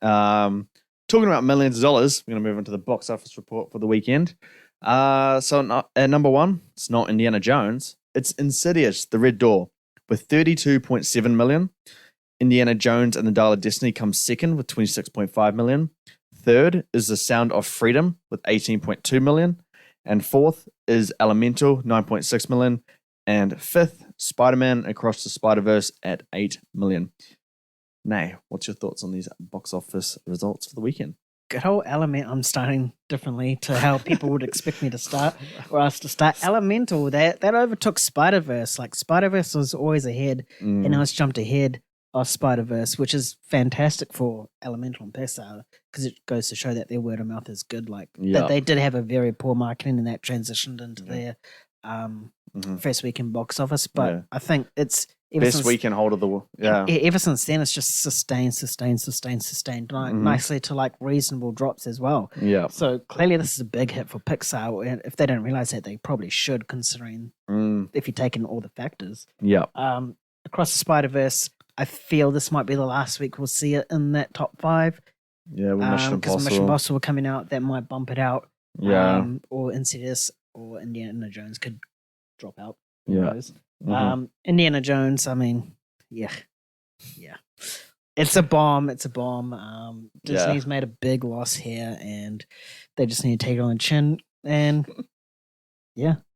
Talking about millions of dollars, we're going to move into the box office report for the weekend. At number one, it's not Indiana Jones. It's Insidious, The Red Door, with 32.7 million. Indiana Jones and the Dial of Destiny comes second with 26.5 million. Third is The Sound of Freedom with 18.2 million. And fourth is Elemental, 9.6 million. And fifth, Spider-Man Across the Spider-Verse at 8 million. Nay, what's your thoughts on these box office results for the weekend? Good old Element. I'm starting differently to how people would expect me to start or us to start. Elemental, that overtook Spider-Verse. Like Spider-Verse was always ahead, and now it's jumped ahead of Spider-Verse, which is fantastic for Elemental and Pixar because it goes to show that their word of mouth is good. Like that they did have a very poor marketing and that transitioned into their first weekend box office. But I think it's best weekend hold of the ever since then it's just sustained nicely to like reasonable drops as well. Yeah. So clearly this is a big hit for Pixar, and if they don't realize that, they probably should, considering if you take in all the factors. Yeah. Across the Spider-Verse, I feel this might be the last week we'll see it in that top 5. Yeah, with Mission Impossible. Because Mission Impossible coming out, that might bump it out. Yeah. Or Insidious or Indiana Jones could drop out. Yeah. Indiana Jones, I mean, yeah. It's a bomb. Disney's made a big loss here, and they just need to take it on the chin. And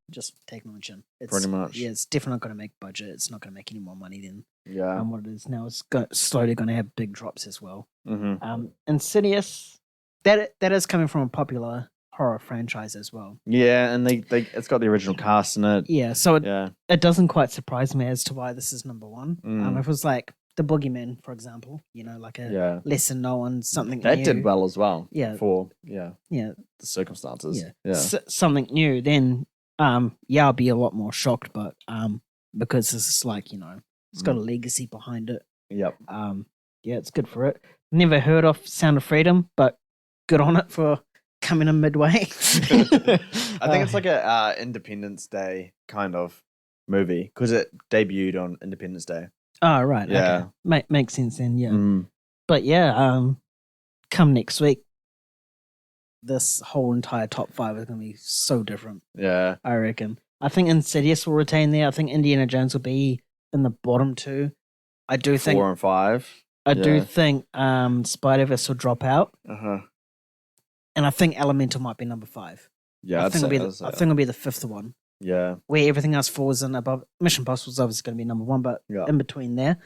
just take it on the chin. Pretty much. Yeah, it's definitely not going to make budget. It's not going to make any more money than what it is now. It's slowly going to have big drops as well. Insidious, that is coming from a popular horror franchise as well. Yeah, and they it's got the original cast in it. Yeah, so it doesn't quite surprise me as to why this is number one. If it was like The Boogeyman, for example, like a lesser known something that new. did well as well. Yeah, for the circumstances. Something new. Then I'll be a lot more shocked, but because this is like it's got a legacy behind it. Yep. It's good for it. Never heard of Sound of Freedom, but good on it for coming in midway. I think it's like a Independence Day kind of movie because it debuted on Independence Day. Oh, right. Yeah. Okay. Makes sense then, yeah. But come next week, this whole entire top 5 is going to be so different. Yeah. I reckon. I think Insidious will retain there. I think Indiana Jones will be in the bottom 2. I do think 4 and 5. I do think Spider-Verse will drop out. And I think Elemental might be number 5. Yeah, I think it'll be the 5th one. Yeah. Where everything else falls in above. Mission Impossible is obviously going to be number 1, but in between there,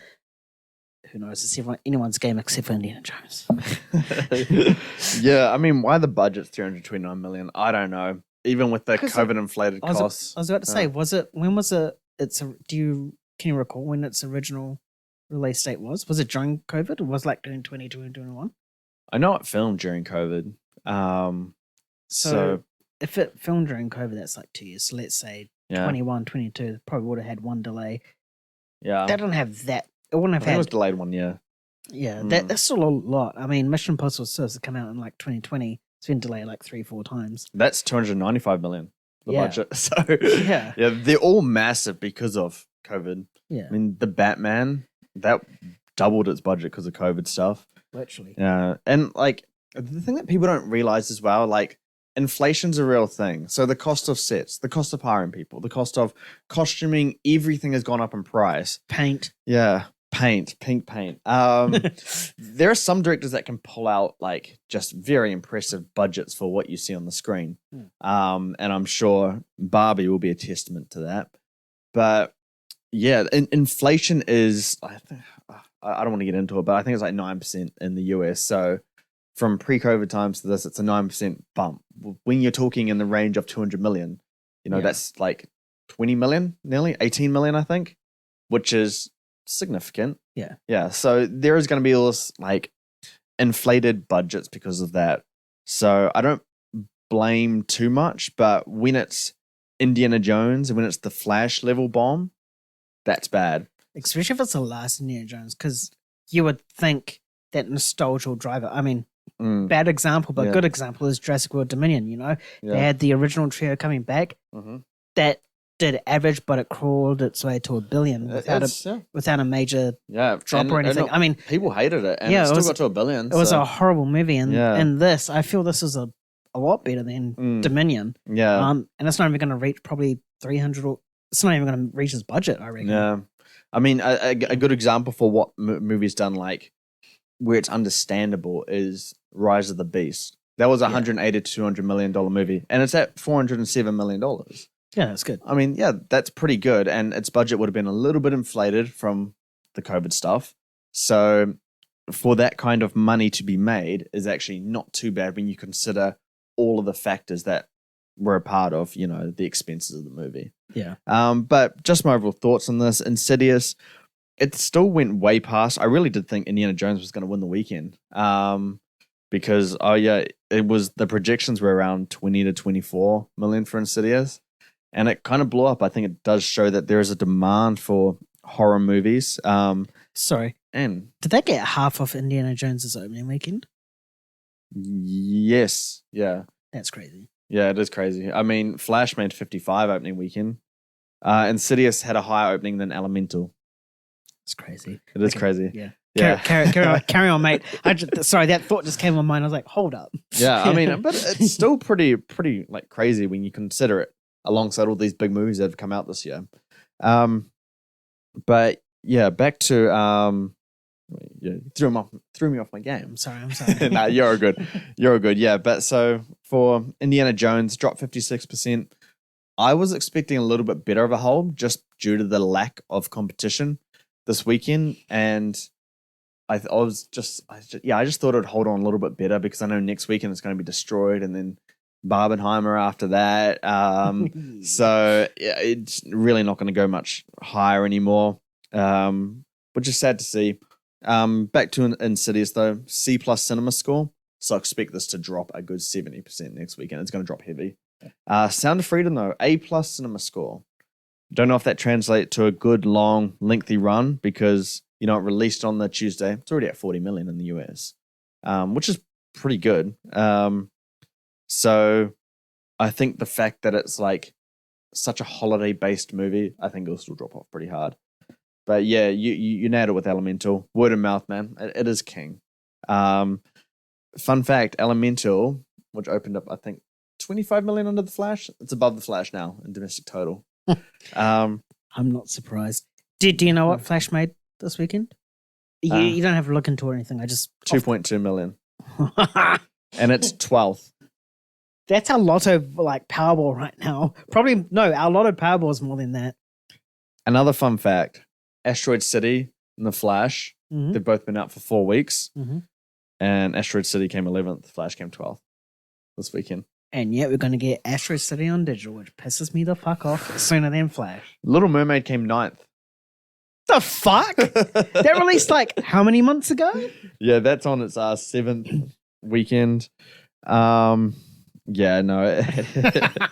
who knows? It's anyone's game except for Indiana Jones. Yeah, I mean, why the budget's 329 million? I don't know. Even with the COVID inflated costs. I was about to say, when was it? Can you recall when its original release date was? Was it during COVID or was it like during 2021? I know it filmed during COVID. So if it filmed during COVID, that's like 2 years. So let's say 21, 22, probably would have had one delay. Yeah. That didn't have that. It wouldn't have had. It was delayed 1 year. Yeah, that's still a lot. I mean, Mission Impossible was supposed to come out in like 2020. It's been delayed like 3-4 times. That's 295 million, the budget. So yeah, they're all massive because of COVID. Yeah. I mean, the Batman, that doubled its budget because of COVID stuff. Literally. Yeah. And like, the thing that people don't realize as well, like, inflation's a real thing. So the cost of sets, the cost of hiring people, the cost of costuming, everything has gone up in price. Paint. Yeah. Pink paint. There are some directors that can pull out like just very impressive budgets for what you see on the screen. And I'm sure Barbie will be a testament to that. But yeah, inflation is, I don't want to get into it, but I think it's like 9% in the US. So from pre-COVID times to this, it's a 9% bump. When you're talking in the range of 200 million, that's like 20 million, nearly 18 million, I think, which is significant. Yeah. So there is going to be all this like inflated budgets because of that. So I don't blame too much, but when it's Indiana Jones and when it's the Flash level bomb, that's bad. Especially if it's the last Indiana Jones, because you would think that nostalgia will drive it. I mean, bad example, but good example is Jurassic World Dominion. They had the original trio coming back. That did average, but it crawled its way to $1 billion without a major drop or anything. I mean, people hated it, and it still got to $1 billion. It was a horrible movie, and I feel this is a lot better than Dominion. Yeah, and it's not even going to reach probably 300, or it's not even going to reach his budget, I reckon. Yeah, I mean, a good example for what movie's done like where it's understandable is Rise of the Beast. That was a $180 to $200 million movie, and it's at $407 million. Yeah, that's good. I mean, that's pretty good, and its budget would have been a little bit inflated from the COVID stuff. So for that kind of money to be made is actually not too bad when you consider all of the factors that were a part of, the expenses of the movie. Yeah. But just my overall thoughts on this, Insidious, it still went way past. I really did think Indiana Jones was going to win the weekend. Because it was, the projections were around 20 to 24 million for Insidious, and it kind of blew up. I think it does show that there is a demand for horror movies. Sorry, and did that get half off Indiana Jones's opening weekend? Yes, yeah, that's crazy. Yeah, it is crazy. I mean, Flash made 55 opening weekend. Insidious had a higher opening than Elemental. It's crazy. It is crazy. Yeah. Yeah. Carry on, mate. Sorry, that thought just came to my mind. I was like, hold up. Yeah, I mean, but it's still pretty like crazy when you consider it alongside all these big movies that have come out this year. But yeah, back to you threw me off my game. I'm sorry. Nah, you're good. You're good. Yeah, but so for Indiana Jones, dropped 56%. I was expecting a little bit better of a hold just due to the lack of competition this weekend, and I just thought it'd hold on a little bit better because I know next weekend it's going to be Destroyed and then Barbenheimer after that. So it's really not going to go much higher anymore, which is sad to see. Back to Insidious though, C+ cinema score. So I expect this to drop a good 70% next weekend. It's going to drop heavy. Sound of Freedom though, A+ cinema score. Don't know if that translates to a good, long, lengthy run because it released on the Tuesday. It's already at 40 million in the US, which is pretty good. So I think the fact that it's like such a holiday-based movie, I think it'll still drop off pretty hard. But yeah, you nailed it with Elemental. Word of mouth, man. It is king. Fun fact, Elemental, which opened up, I think, 25 million under The Flash. It's above The Flash now in domestic total. I'm not surprised. Do you know what Flash made this weekend? You don't have to look into it or anything. I just 2.2 million, and it's 12th. That's our Lotto Powerball right now. Probably no, our Lotto Powerball is more than that. Another fun fact: Asteroid City and The Flash. Mm-hmm. They've both been out for 4 weeks, and Asteroid City came 11th. Flash came 12th this weekend. And yet we're going to get Asteroid City on digital, which pisses me the fuck off sooner than Flash. Little Mermaid came 9th. The fuck? That released how many months ago? Yeah, that's on its 7th weekend. Yeah, no.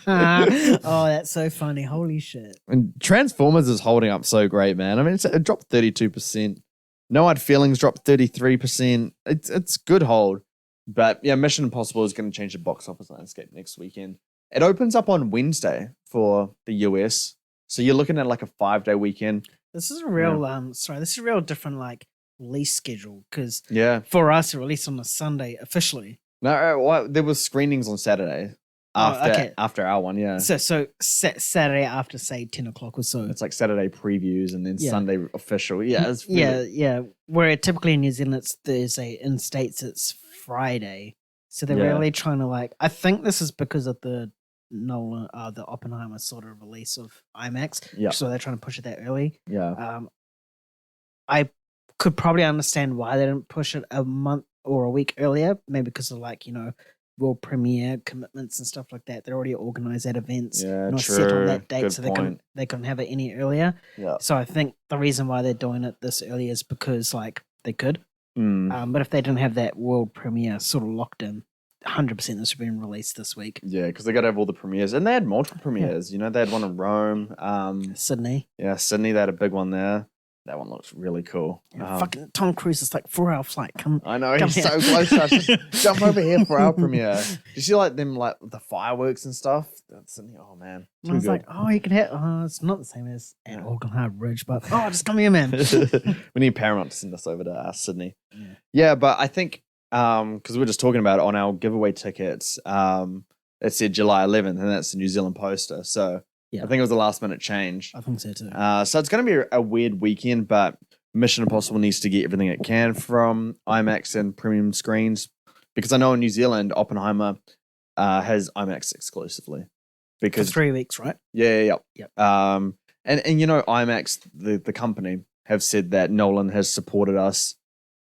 Oh, that's so funny. Holy shit. And Transformers is holding up so great, man. I mean, it dropped 32%. No Hard Feelings dropped 33%. It's good hold. But yeah, Mission Impossible is going to change the box office landscape next weekend. It opens up on Wednesday for the US. So you're looking at a 5-day weekend. This is a real this is a real different release schedule because for us it released on a Sunday officially. No, there was screenings on Saturday after our one, yeah. So Saturday after say 10 o'clock or so. It's like Saturday previews and then Sunday official. Yeah, it's really... yeah. Where typically in New Zealand it's Thursday, in States it's Friday. So they're really trying to I think this is because of the Nolan, the Oppenheimer sort of release of IMAX. Yeah. So they're trying to push it that early. Yeah. I could probably understand why they didn't push it a month or a week earlier, maybe because of world premiere commitments and stuff like that. They're already organized at events, not set on that date, so they couldn't have it any earlier. Yeah. So I think the reason why they're doing it this early is because they could. But if they didn't have that world premiere sort of locked in, 100% this would have been released this week. Yeah, because they got to have all the premieres, and they had multiple premieres. They had one in Rome, Sydney. Yeah, Sydney. They had a big one there. That one looks really cool. Fucking Tom Cruise is like 4-hour flight. I know, come he's here. so close to us. Just jump over here for our premiere. Did you see like them, like the fireworks and stuff? Oh man. And I was like, oh, you can have, it's not the same as at Auckland Harbour Bridge, but just come here, man. We need Paramount to send us over to Sydney. Yeah, but I think, because we're just talking about it on our giveaway tickets, it said July 11th, and that's the New Zealand poster. So I think it was a last minute change. I think so too. So it's going to be a weird weekend, but Mission Impossible needs to get everything it can from IMAX and premium screens, because I know in New Zealand, Oppenheimer has IMAX exclusively. Because for 3 weeks, right? Yeah. And you know, IMAX, the company, have said that Nolan has supported us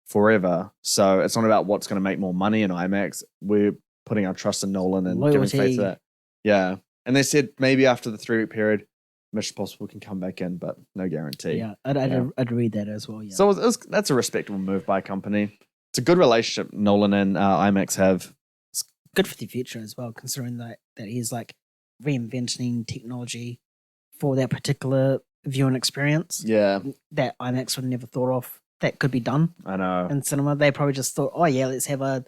forever. So it's not about what's going to make more money in IMAX. We're putting our trust in Nolan and giving faith to that. Yeah. And they said maybe after the 3-week period, Mission Impossible can come back in, but no guarantee. Yeah, I'd read that as well. Yeah. So that's a respectable move by a company. It's a good relationship Nolan and IMAX have. It's good for the future as well, considering that he's like reinventing technology for that particular viewing experience. Yeah. That IMAX would never thought of that could be done. I know. In cinema, they probably just thought, oh yeah, let's have a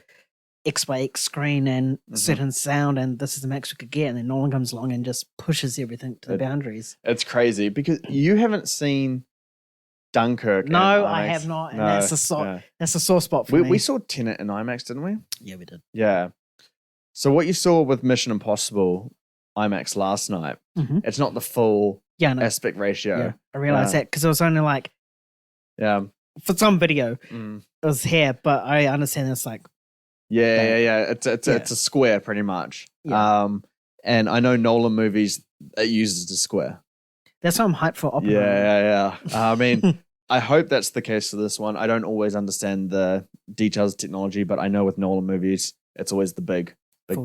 X-by-X screen and certain sound, and this is the max we could get. And then Nolan comes along and just pushes everything to the boundaries. It's crazy because you haven't seen Dunkirk. No, I have not. And that's a sore spot for me. We saw Tenet in IMAX, didn't we? Yeah, we did. Yeah. So what you saw with Mission Impossible IMAX last night, it's not the full aspect ratio. Yeah, I realized that because it was only like for some video it was here, but I understand it's like it's a square pretty much. Yeah. And I know Nolan movies it uses a square. That's why I'm hyped for Oppenheimer. Yeah. I mean, I hope that's the case for this one. I don't always understand the details of technology, but I know with Nolan movies, it's always the big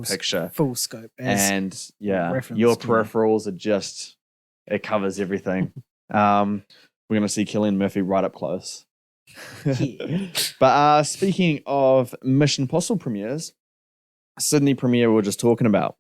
picture, full scope, and your peripherals are just it covers everything. We're gonna see Cillian Murphy right up close. But speaking of Mission Impossible premieres, Sydney premiere we were just talking about.